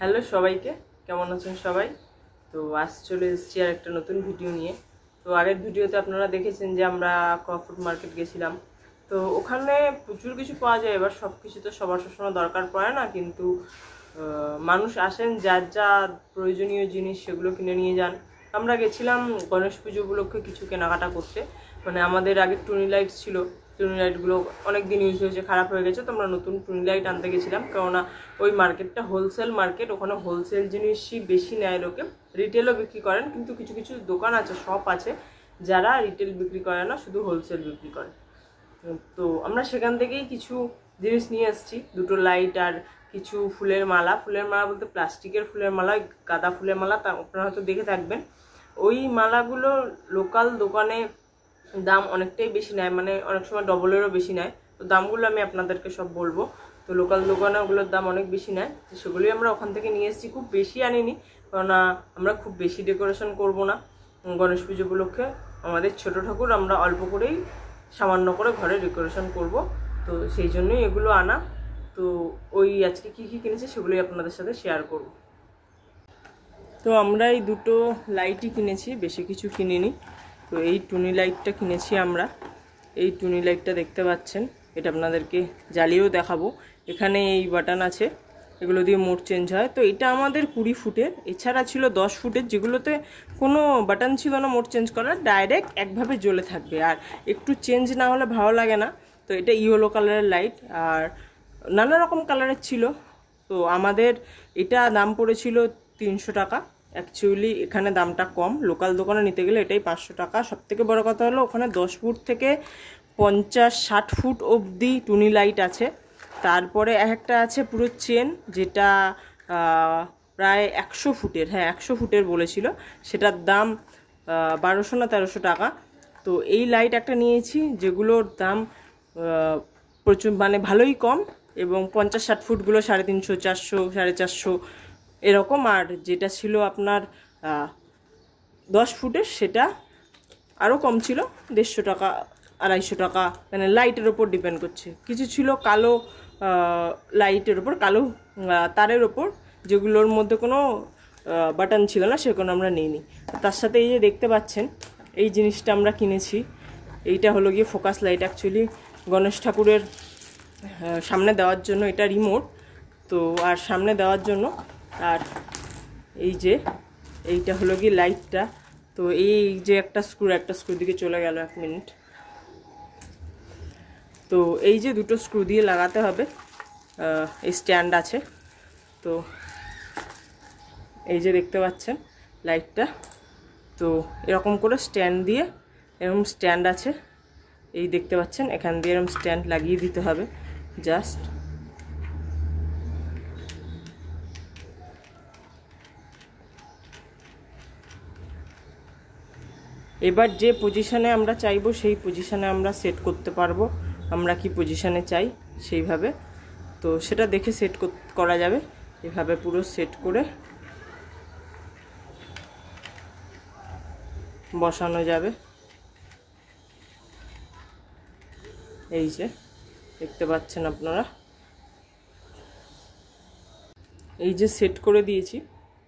Hello সবাইকে, কেমন আছেন সবাই? তো আজ চলে এসেছি আর একটা নতুন ভিডিও নিয়ে। তো আগের ভিডিওতে আপনারা দেখেছেন যে আমরা ক্রফুড মার্কেট গেছিলাম। তো ওখানে প্রচুর কিছু পাওয়া যায়। এবার সব কিছু তো সবার সবসময় দরকার পড়ে না, কিন্তু মানুষ আসেন যার যা প্রয়োজনীয় জিনিস সেগুলো কিনে নিয়ে যান। আমরা গেছিলাম গণেশ পুজো উপলক্ষে কিছু কেনাকাটা করতে। মানে আমাদের আগে টুনি লাইট ছিল, টুনি লাইটগুলো অনেক দিন ইউজ হয়েছে, খারাপ হয়ে গেছে। তো আমরা নতুন টুনি লাইট আনতে গেছিলাম, কেননা ওই মার্কেটটা হোলসেল মার্কেট, ওখানে হোলসেল জিনিসই বেশি নেয় লোকে। রিটেলও বিক্রি করেন, কিন্তু কিছু কিছু দোকান আছে, শপ আছে যারা রিটেল বিক্রি করে না, শুধু হোলসেল বিক্রি করে। তো আমরা সেখান থেকেই কিছু জিনিস নিয়ে এসেছি, দুটো লাইট আর কিছু ফুলের মালা। ফুলের মালা বলতে প্লাস্টিকের ফুলের মালা, গাঁদা ফুলের মালা, তা আপনারা হয়তো দেখে থাকবেন। ওই মালাগুলো লোকাল দোকানে দাম অনেকটাই বেশি নেয়, মানে অনেক সময় ডবলেরও বেশি নেয়। তো দামগুলো আমি আপনাদেরকে সব বলবো। তো লোকাল দোকানে ওগুলোর দাম অনেক বেশি নেয়, তো সেগুলোই আমরা ওখান থেকে নিয়ে এসেছি। খুব বেশি আনিনি, কেননা আমরা খুব বেশি ডেকোরেশন করব না গণেশ পুজো উপলক্ষে। আমাদের ছোট ঠাকুর, আমরা অল্প করেই সামান্য করে ঘরে ডেকোরেশন করব, তো সেই জন্যই এগুলো আনা। তো ওই আজকে কী কী কিনেছি সেগুলোই আপনাদের সাথে শেয়ার করব। তো আমরা এই দুটো লাইটই কিনেছি, বেশি কিছু কিনিনি। তো এই টুনি লাইটটা কিনেছি আমরা। এই টুনি লাইটটা দেখতে পাচ্ছেন, এটা আপনাদেরকে জ্বালিয়েও দেখাবো। এখানে এই বাটন আছে, এগুলো দিয়ে মোড চেঞ্জ হয়। তো এটা আমাদের 20 ফুটের, এছাড়া ছিল 10 ফুটের, যেগুলোতে কোনো বাটন ছিল না মোড চেঞ্জ করার, ডাইরেক্ট একভাবে জ্বলে থাকবে, আর একটু চেঞ্জ না হলে ভালো লাগে না। তো এটা ইয়েলো কালারের লাইট, আর নানা রকম কালারের ছিল। তো আমাদের এটা দাম পড়েছিল 300 টাকা। অ্যাকচুয়ালি এখানে দামটা কম, লোকাল দোকানে নিতে গেলে এটাই 500 টাকা। সবথেকে বড় কথা হলো ওখানে 10 ফুট থেকে 50-60 ফুট অবধি টুনি লাইট আছে। তারপরে একটা আছে পুরো চেন, যেটা প্রায় 100 ফুটের, হ্যাঁ 100 ফুটের বলেছিল, সেটার দাম 1200 না 1300 টাকা। তো এই লাইট একটা নিয়েছি, যেগুলোর দাম প্রচুর, মানে ভালোই কম, এবং 50-60 ফুটগুলো 350, 400, 450 এরকম। আর যেটা ছিল আপনার 10 ফুটের, সেটা আরও কম ছিল, 150 টাকা, 250 টাকা, মানে লাইটের ওপর ডিপেন্ড করছে। কিছু ছিল কালো লাইটের ওপর, কালো তারের ওপর, যেগুলোর মধ্যে কোনো বাটন ছিল না, সেগুলো আমরা নিইনি। তার সাথে এই যে দেখতে পাচ্ছেন, এই জিনিসটা আমরা কিনেছি। এইটা হলো গিয়ে ফোকাস লাইট, অ্যাকচুয়ালি গণেশ ঠাকুরের সামনে দেওয়ার জন্য এটা রিমোট। তো আর সামনে দেওয়ার জন্য, আর এই যে এইটা হলো গিয়ে লাইটটা। তো এই যে একটা স্ক্রু দিকে চলে গেল, 1 মিনিট। তো এই যে দুটো স্ক্রু দিয়ে লাগাতে হবে, এই স্ট্যান্ড আছে। তো এই যে দেখতে পাচ্ছেন লাইটটা, তো এরকম করে স্ট্যান্ড দিয়ে, এরকম স্ট্যান্ড আছে, এই দেখতে পাচ্ছেন, এখান দিয়ে এরকম স্ট্যান্ড লাগিয়ে দিতে হবে জাস্ট। এবার যে পজিশনে আমরা চাইবো সেই পজিশনে আমরা সেট করতে পারবো, আমরা কি পজিশনে চাই সেইভাবে। তো সেটা দেখে সেট করা যাবে, এভাবে পুরো সেট করে বসানো যাবে। এই যে দেখতে পাচ্ছেন আপনারা, এই যে সেট করে দিয়েছি,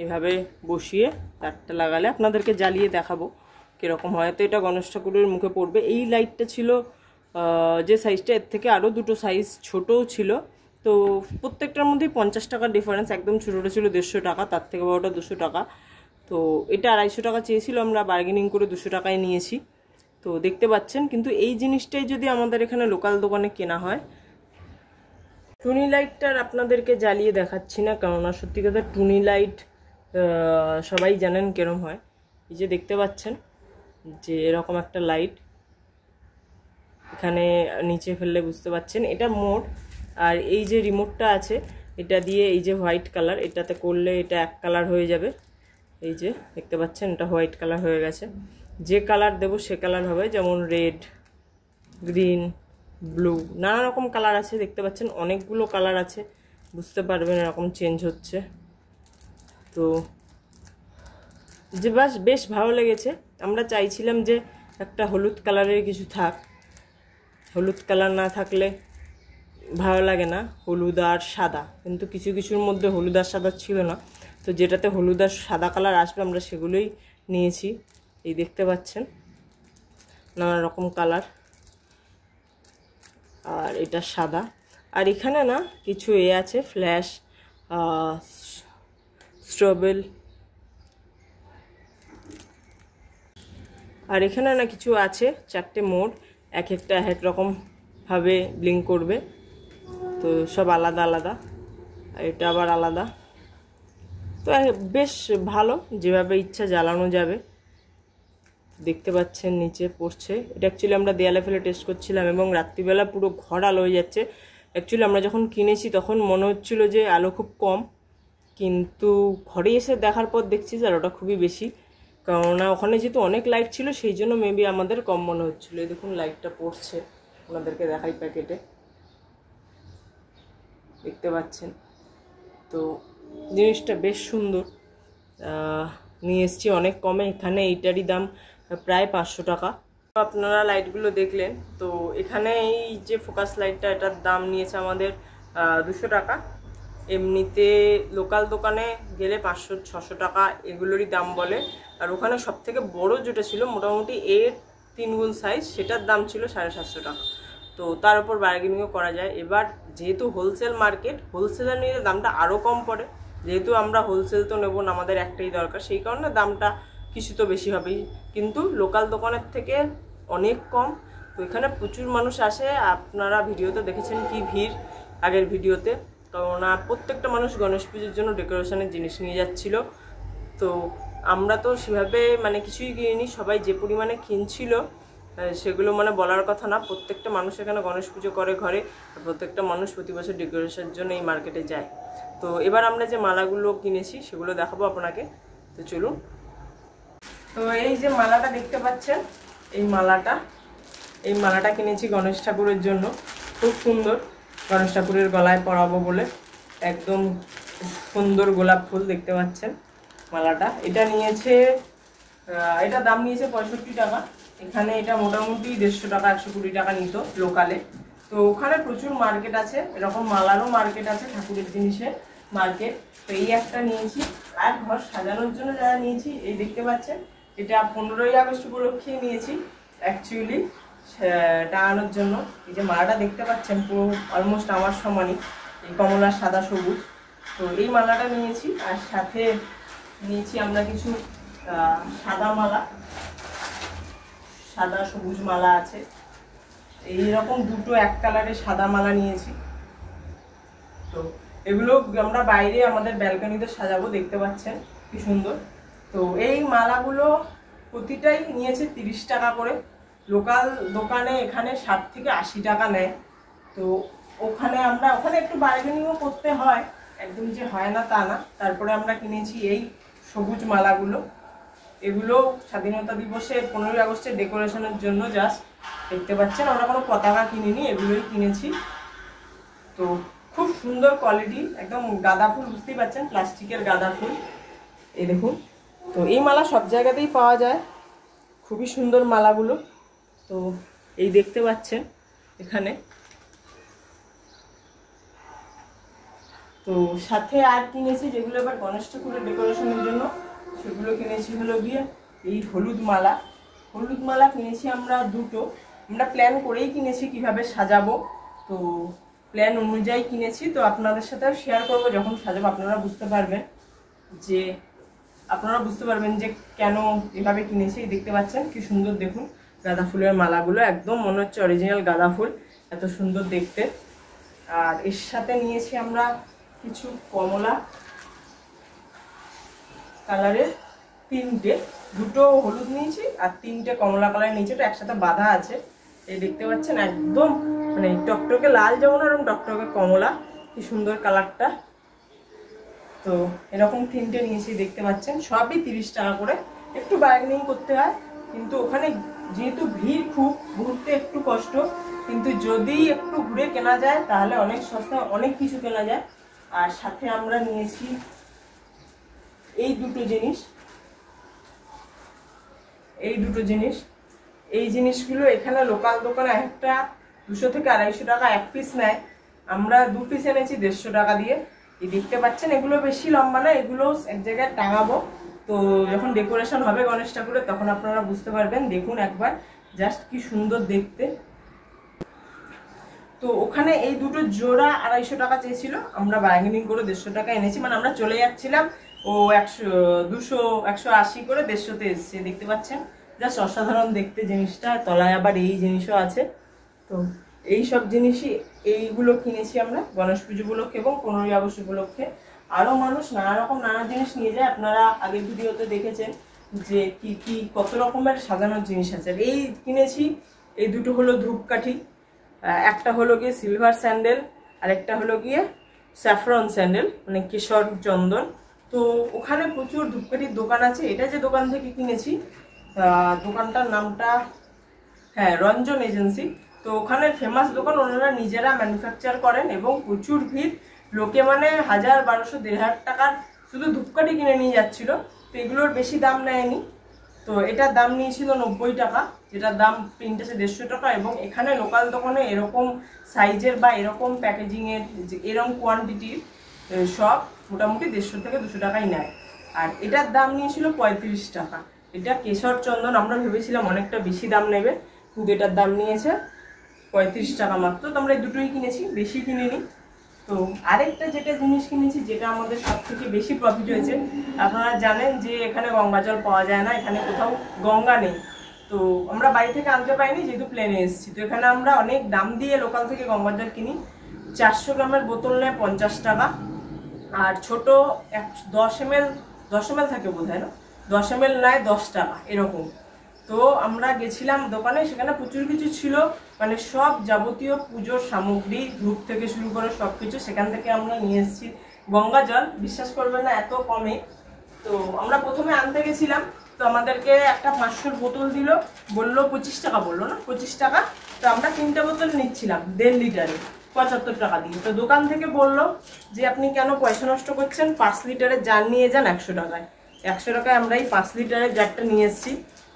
এভাবে বসিয়ে তারটা লাগালে আপনাদেরকে জ্বালিয়ে দেখাবো কীরকম হয়। তো এটা গণেশ ঠাকুরের মুখে পড়বে। এই লাইটটা ছিল যে সাইজটা, এর থেকে আরও দুটো সাইজ ছোটও ছিল। তো প্রত্যেকটার মধ্যেই 50 টাকার ডিফারেন্স, একদম ছোটোটা ছিল 150 টাকা, তার থেকে বড়টা 200 টাকা। তো এটা 250 টাকা চেয়েছিল, আমরা বার্গেনিং করে 200 টাকায় নিয়েছি। তো দেখতে পাচ্ছেন, কিন্তু এই জিনিসটাই যদি আমাদের এখানে লোকাল দোকানে কেনা হয়, টুনি লাইটটার আপনাদেরকে জ্বালিয়ে দেখাচ্ছি না, কেননা সত্যি কথা টুনি লাইট সবাই জানেন কেরম হয়। এই যে দেখতে পাচ্ছেন যে এরকম একটা লাইট, এখানে নিচে ফেললে বুঝতে পাচ্ছেন এটা মোড। আর এই যে রিমোটটা আছে, এটা দিয়ে এই যে হোয়াইট কালার, এটাতে করলে এটা এক কালার হয়ে যাবে। এই যে দেখতে পাচ্ছেন, এটা হোয়াইট কালার হয়ে গেছে। যে কালার দেবো সে কালার হবে, যেমন রেড, গ্রিন, ব্লু, নানা রকম কালার আছে। দেখতে পাচ্ছেন অনেকগুলো কালার আছে, বুঝতে পারবেন এরকম চেঞ্জ হচ্ছে। তো যে বেশ ভালো লেগেছে। আমরা চাইছিলাম যে একটা হলুদ কালারের কিছু থাক, হলুদ কালার না থাকলে ভালো লাগে না, হলুদ আর সাদা, কিন্তু কিছু কিছুর মধ্যে হলুদ আর সাদা ছিল না, তো যেটাতে হলুদ আর সাদা কালার আসবে আমরা সেগুলোই নিয়েছি। এই দেখতে পাচ্ছেন নানা রকম কালার, আর এটা সাদা। আর এখানে না কিছু আছে ফ্ল্যাশ, স্ট্রবেল, আর এখানে না কিছু আছে 4টে মোড, এক একটা এক রকমভাবে ব্লিঙ্ক করবে, তো সব আলাদা আলাদা, আর এটা আবার আলাদা। তো বেশ ভালো, যেভাবে ইচ্ছা জ্বালানো যাবে। দেখতে পাচ্ছেন নিচে পড়ছে, এটা অ্যাকচুয়ালি আমরা দেয়ালে ফেলে টেস্ট করছিলাম এবং রাত্রিবেলা পুরো ঘর আলো হয়ে যাচ্ছে। অ্যাকচুয়ালি আমরা যখন কিনেছি তখন মনে হচ্ছিল যে আলো খুব কম, কিন্তু ঘরে এসে দেখার পর দেখছি যে আলোটা খুবই বেশি, কেননা ওখানে যেহেতু অনেক লাইট ছিল সেই জন্য মেবি আমাদের কম মনে হচ্ছিলো। এই দেখুন লাইটটা পড়ছে, আপনাদেরকে দেখাই প্যাকেটে, দেখতে পাচ্ছেন। তো জিনিসটা বেশ সুন্দর, নিয়ে এসছি অনেক কমে। এখানে এইটারই দাম প্রায় 500 টাকা। আপনারা লাইটগুলো দেখলেন, তো এখানে এই যে ফোকাস লাইটটা, এটার দাম নিয়েছে আমাদের 200 টাকা। এমনিতে লোকাল দোকানে গেলে 500-600 টাকা এগুলোরই দাম বলে। আর ওখানে সব থেকে বড়ো যেটা ছিল মোটামুটি এর 3 গুণ সাইজ, সেটার দাম ছিল 750 টাকা। তো তার উপর বার্গেনিংও করা যায়। এবার যেহেতু হোলসেল মার্কেট, হোলসেলার নিলে দামটা আরও কম পড়ে, যেহেতু আমরা হোলসেল তো নেব না, আমাদের একটাই দরকার, সেই কারণে দামটা কিছু তো বেশি হবেই, কিন্তু লোকাল দোকানের থেকে অনেক কম। তো এখানে প্রচুর মানুষ আসে, আপনারা ভিডিওতে দেখেছেন কি ভিড় আগের ভিডিওতে, কেননা প্রত্যেকটা মানুষ গণেশ পুজোর জন্য ডেকোরেশনের জিনিস নিয়ে যাচ্ছিল। তো আমরা তো সেভাবে মানে কিছুই কিনিনি, সবাই যে পরিমাণে কিনছিল সেগুলো মানে বলার কথা না। প্রত্যেকটা মানুষ এখানে গণেশ পুজো করে ঘরে, প্রত্যেকটা মানুষ প্রতি বছর ডেকোরেশনের জন্য এই মার্কেটে যায়। তো এবার আমরা যে মালাগুলো কিনেছি সেগুলো দেখাবো আপনাকে, তো চলুন। তো এই যে মালাটা দেখতে পাচ্ছেন, এই মালাটা কিনেছি গণেশ ঠাকুরের জন্য, খুব সুন্দর, গণেশ ঠাকুরের গলায় পরাবো বলে। একদম সুন্দর গোলাপ ফুল দেখতে পাচ্ছেন মালাটা। এটা নিয়েছে, এটা দাম নিয়েছে 65 টাকা। এখানে এটা মোটামুটি 150 টাকা 120 টাকা নিত লোকালে। তো ওখানে প্রচুর মার্কেট আছে, এরকম মালারও মার্কেট আছে, ঠাকুরের জিনিসের মার্কেট। তো এই একটা নিয়েছি। আর ঘর সাজানোর জন্য যারা নিয়েছি, এই দেখতে পাচ্ছেন, এটা 15ই আগস্ট উপলক্ষে নিয়েছি অ্যাকচুয়ালি টাঙানোর জন্য। এই যে মালাটা দেখতে পাচ্ছেন পুরো অলমোস্ট আমার সমানই, এই কমলা সাদা সবুজ। তো এই মালাটা নিয়েছি, আর সাথে নিয়েছি আমরা কিছু সাদা মালা, সাদা সবুজ মালা আছে, এইরকম দুটো এক কালারের সাদা মালা নিয়েছি। তো এগুলো আমরা বাইরে আমাদের ব্যালকনিতে সাজাবো, দেখতে পাচ্ছেন কি সুন্দর। তো এই মালাগুলো প্রতিটাই নিয়েছে 30 টাকা করে। লোকাল দোকানে এখানে 60 থেকে 80 টাকা নেয়। তো ওখানে একটু বার্গেনিংও করতে হয়, একদম যে হয় না তা না। তারপরে আমরা কিনেছি এই সবুজ মালাগুলো, এগুলো স্বাধীনতা দিবসে 15ই আগস্টের ডেকোরেশনের জন্য জাস্ট, দেখতে পাচ্ছেন। আমরা কোনো পতাকা কিনিনি, এগুলোই কিনেছি। তো খুব সুন্দর কোয়ালিটি, একদম গাঁদা ফুল, বুঝতেই পাচ্ছেন প্লাস্টিকের গাঁদা ফুল, এই দেখুন। তো এই মালা সব জায়গাতেই পাওয়া যায়, খুবই সুন্দর মালাগুলো। তো এই দেখতে পাচ্ছেন এখানে। তো সাথে আর কিনেছি যেগুলো এবার গণেশ ঠাকুরের ডেকোরেশনের জন্য, সেগুলো কিনেছি হলো গিয়ে এই হলুদ মালা কিনেছি আমরা দুটো। আমরা প্ল্যান করেই কিনেছি কিভাবে সাজাবো, তো প্ল্যান অনুযায়ী কিনেছি। তো আপনাদের সাথে শেয়ার করবো যখন সাজাবো, আপনারা বুঝতে পারবেন যে কেন এভাবে কিনেছি। দেখতে পাচ্ছেন কি সুন্দর, দেখুন গাঁদা ফুলের মালাগুলো, একদম মনে হচ্ছে অরিজিনাল গাঁদা ফুল, এত সুন্দর দেখতে। আর এর সাথে নিয়েছি আমরা কিছু কমলা কালারের দুটো হলুদ নিয়েছি আর 3টে কমলা কালার নিয়েছি, এটা একসাথে বাঁধা আছে। এই দেখতে পাচ্ছেন একদম মানে টকটকে লাল যেমন, এরকম টকটকে কমলা, কি সুন্দর কালারটা। তো এরকম 3টে নিয়েছি, দেখতে পাচ্ছেন সবই 30 টাকা করে। একটু বার্গেনিং করতে হয়, কিন্তু ওখানে যেহেতু ভিড় খুব, ঘুরতে একটু কষ্ট, কিন্তু যদি একটু ঘুরে কেনা যায় তাহলে অনেক সস্তা, অনেক কিছু কেনা যায়। আর সাথে আমরা নিয়েছি এই দুটো জিনিস, এই জিনিসগুলো এখানে লোকাল দোকানে একটা 200 থেকে 250 টাকা এক পিস নেয়। আমরা 2 পিস এনেছি 150 টাকা দিয়ে। এই দেখতে পাচ্ছেন এগুলো বেশি লম্বা না, এগুলো এক জায়গায় টাঙাবো। তো যখন ডেকোরেশন হবে গণেশ ঠাকুরের তখন আপনারা বুঝতে পারবেন। দেখুন একবার জাস্ট কি সুন্দর দেখতে। তো ওখানে এই দুটো জোড়া 250 টাকা চেয়েছিল, আমরা বার্গেনিং করে 150 টাকা এনেছি। মানে আমরা চলে যাচ্ছিলাম, ও 100 200 180 করে 150-তে এসছে। দেখতে পাচ্ছেন জাস্ট অসাধারণ দেখতে জিনিসটা। তলায় আবার এই জিনিসও আছে। তো এই সব জিনিসই এইগুলো কিনেছি আমরা গণেশ পুজো উপলক্ষে এবং 15ই আগস্ট উপলক্ষে। আরও মানুষ নানা জিনিস নিয়ে যায়। আপনারা আগের ভিডিওতে দেখেছেন যে কি কি কত রকমের সাজানোর জিনিস আছে। এই কিনেছি, এই দুটো হলো ধূপকাঠি, একটা হলো গিয়ে সিলভার স্যান্ডেল, আর একটা হলো গিয়ে স্যাফরন স্যান্ডেল, মানে কেশর চন্দন। তো ওখানে প্রচুর ধূপকাঠির দোকান আছে। এটা যে দোকান থেকে কিনেছি দোকানটার নামটা রঞ্জন এজেন্সি। তো ওখানে ফেমাস দোকান, ওনারা নিজেরা ম্যানুফ্যাকচার করেন এবং প্রচুর ভিড়। লোকে মানে 1000, 1200, 1500 টাকার শুধু ধূপকাঠি কিনে নিয়ে যাচ্ছিল। তো এগুলোর বেশি দাম নেয়নি। তো এটার দাম নিয়েছিল 90 টাকা, যেটার দাম প্রিন্টেছে 150 টাকা। এবং এখানে লোকাল দোকানে এরকম সাইজের বা এরকম প্যাকেজিংয়ের এরকম কোয়ান্টিটির সব মোটামুটি 150 থেকে 200 টাকাই নেয়। আর এটার দাম নিয়েছিল 35 টাকা। এটা কেশর চন্দন, আমরা ভেবেছিলাম অনেকটা বেশি দাম নেবে, কিন্তু এটার দাম নিয়েছে 35 টাকা মাত্র। তো আমরা এই দুটোই কিনেছি, বেশি কিনিনি। তো আরেকটা যেটা জিনিস কিনেছি, যেটা আমাদের সব থেকে বেশি প্রফিট হয়েছে, আপনারা জানেন যে এখানে গঙ্গা জল পাওয়া যায় না, এখানে কোথাও গঙ্গা নেই। তো আমরা বাড়ি থেকে আনতে পাইনি, যেহেতু প্লেনে এসেছি। তো এখানে আমরা অনেক দাম দিয়ে লোকাল থেকে গঙ্গা জল কিনি। 400 গ্রামের বোতল নেয় 50 টাকা, আর ছোট 10 ml থাকে বোধ হয়, না 10 ml নেয় 10 টাকা এরকম। তো আমরা গেছিলাম দোকানে, সেখানে প্রচুর কিছু ছিল, মানে সব যাবতীয় পুজোর সামগ্রী, ধূপ থেকে শুরু করে সব কিছু সেখান থেকে আমরা নিয়ে এসেছি। গঙ্গা জল বিশ্বাস করবেন না এত কমে। তো আমরা প্রথমে আনতে গেছিলাম, তো আমাদেরকে একটা 500 বোতল দিল, বললো 25 টাকা, বললো না 25 টাকা। তো আমরা 3টে বোতল নিচ্ছিলাম 1.5 লিটারে 75 টাকা দিয়ে। তো দোকান থেকে বললো যে আপনি কেন পয়সা নষ্ট করছেন, 5 লিটারের জার নিয়ে যান 100 টাকায়। 100 টাকায় আমরা এই 5 লিটারের জারটা নিয়ে এসেছি।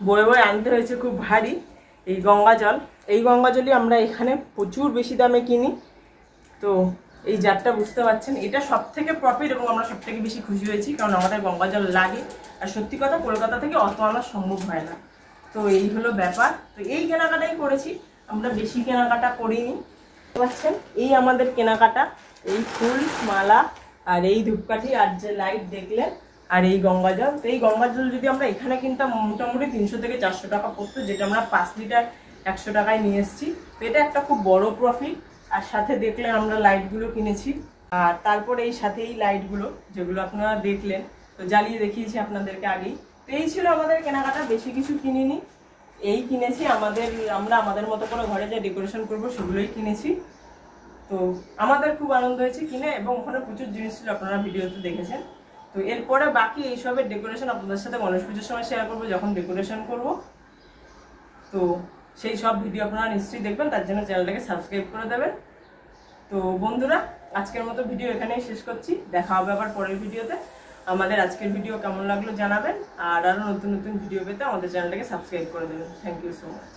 বয়ে বয়ে আনতে হয়েছে, খুব ভারী এই গঙ্গা জল। এই গঙ্গা জলই আমরা এখানে প্রচুর বেশি দামে কিনি। তো এই জারটা বুঝতে পারছেন, এটা সব থেকে প্রফিট এবং আমরা সব থেকে বেশি খুশি হয়েছি, কারণ আমাদের গঙ্গা জল লাগে। আর সত্যি কথা, কলকাতা থেকে অত আনা সম্ভব হয় না। তো এই হলো ব্যাপার। তো এই কেনাকাটাই করেছি, আমরা বেশি কেনাকাটা করিনি। বুঝতে পারছেন, এই আমাদের কেনাকাটা, এই ফুল মালা আর এই ধূপকাঠি আর যে লাইট দেখলেন আর এই গঙ্গা জল। তো এই গঙ্গা জল যদি আমরা এখানে কিনতাম মোটামুটি 300 থেকে 400 টাকা পড়তো, যেটা আমরা 5 লিটার 100 টাকায় নিয়ে এসেছি। তো এটা একটা খুব বড় প্রফিট। আর সাথে দেখলেন আমরা লাইটগুলো কিনেছি, আর তারপরে এই সাথে এই লাইটগুলো যেগুলো আপনারা দেখলেন, তো জ্বালিয়ে দেখিয়েছি আপনাদেরকে আগেই। তো এই ছিল আমাদের কেনাকাটা, বেশি কিছু কিনিনি। এই কিনেছি আমরা আমাদের মতো করে ঘরে যে ডেকোরেশন করবো সেগুলোই কিনেছি। তো আমাদের খুব আনন্দ হয়েছে কিনে, এবং ওখানে প্রচুর জিনিস ছিল, আপনারা ভিডিওতে দেখেছেন। তো এরপরে বাকি এইসবের ডেকোরেশন আপনাদের সাথে গণেশ পুজোর সময় শেয়ার করবো, যখন ডেকোরেশন করব। তো সেই সব ভিডিও আপনারা নিশ্চয়ই দেখবেন, তার জন্য চ্যানেলটাকে সাবস্ক্রাইব করে দেবেন। তো বন্ধুরা, আজকের মতো ভিডিও এখানেই শেষ করছি। দেখা হবে আবার পরের ভিডিওতে। আমাদের আজকের ভিডিও কেমন লাগলো জানাবেন, আর আরও নতুন নতুন ভিডিও পেতে আমাদের চ্যানেলটাকে সাবস্ক্রাইব করে দেবেন। Thank you so much.